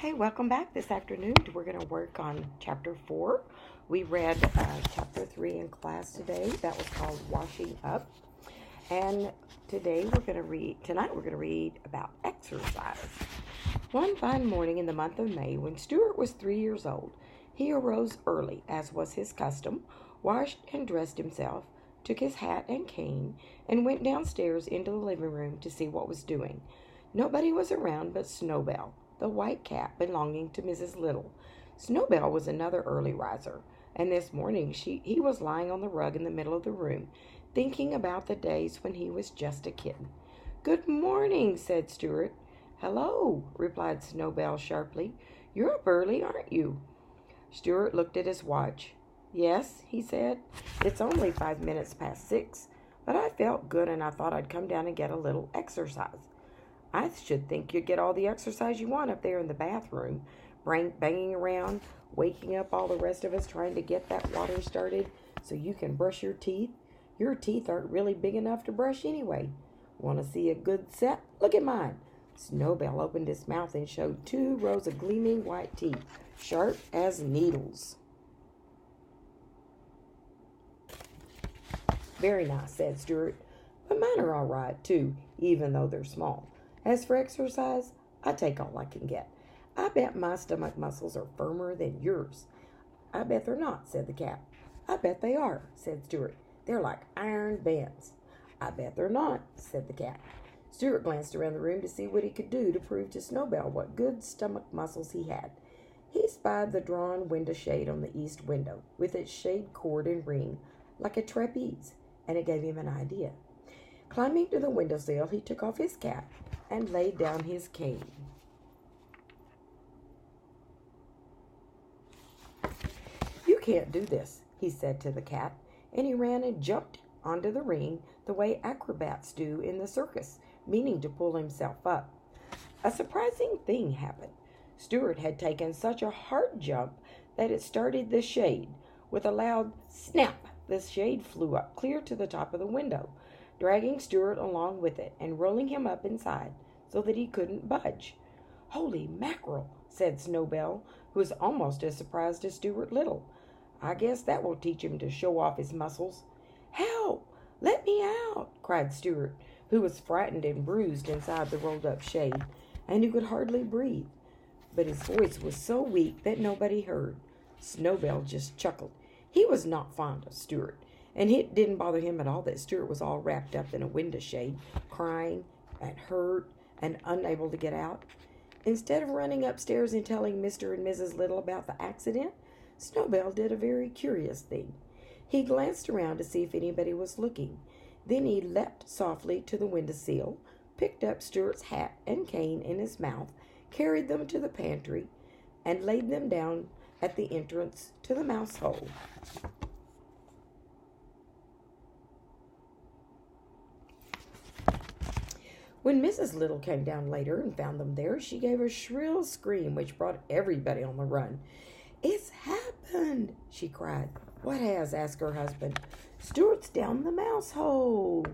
Hey, welcome back this afternoon. We're going to work on Chapter 4. We read Chapter 3 in class today. That was called Washing Up. And tonight we're going to read about exercise. One fine morning in the month of May, when Stuart was 3 years old, he arose early, as was his custom, washed and dressed himself, took his hat and cane, and went downstairs into the living room to see what was doing. Nobody was around but Snowbell, the white cat belonging to Mrs. Little. Snowbell was another early riser, and this morning he was lying on the rug in the middle of the room, thinking about the days when he was just a kitten. "Good morning," said Stuart. "Hello," replied Snowbell sharply. "You're up early, aren't you?" Stuart looked at his watch. "Yes," he said. "It's only 5 minutes past 6, but I felt good and I thought I'd come down and get a little exercise." "I should think you'd get all the exercise you want up there in the bathroom, banging around, waking up all the rest of us trying to get that water started so you can brush your teeth. Your teeth aren't really big enough to brush anyway. Want to see a good set? Look at mine." Snowbell opened his mouth and showed 2 rows of gleaming white teeth, sharp as needles. "Very nice," said Stuart, "but mine are all right, too, even though they're small. As for exercise, I take all I can get. I bet my stomach muscles are firmer than yours." "I bet they're not," said the cat. "I bet they are," said Stuart. "They're like iron bands." "I bet they're not," said the cat. Stuart glanced around the room to see what he could do to prove to Snowbell what good stomach muscles he had. He spied the drawn window shade on the east window, with its shade cord and ring, like a trapeze, and it gave him an idea. Climbing to the windowsill, he took off his cap and laid down his cane. "You can't do this," he said to the cat, and he ran and jumped onto the ring the way acrobats do in the circus, meaning to pull himself up. A surprising thing happened. Stuart had taken such a hard jump that it started the shade. With a loud snap, the shade flew up clear to the top of the window, dragging Stuart along with it and rolling him up inside so that he couldn't budge. "Holy mackerel," said Snowbell, who was almost as surprised as Stuart Little. "I guess that will teach him to show off his muscles." "Help! Let me out!" cried Stuart, who was frightened and bruised inside the rolled-up shade, and who could hardly breathe. But his voice was so weak that nobody heard. Snowbell just chuckled. He was not fond of Stuart, and it didn't bother him at all that Stuart was all wrapped up in a window shade, crying and hurt and unable to get out. Instead of running upstairs and telling Mr. and Mrs. Little about the accident, Snowbell did a very curious thing. He glanced around to see if anybody was looking. Then he leapt softly to the windowsill, picked up Stuart's hat and cane in his mouth, carried them to the pantry, and laid them down at the entrance to the mouse hole. When Mrs. Little came down later and found them there, she gave a shrill scream which brought everybody on the run. "It's happened!" she cried. "What has?" asked her husband. "Stuart's down the mouse hole."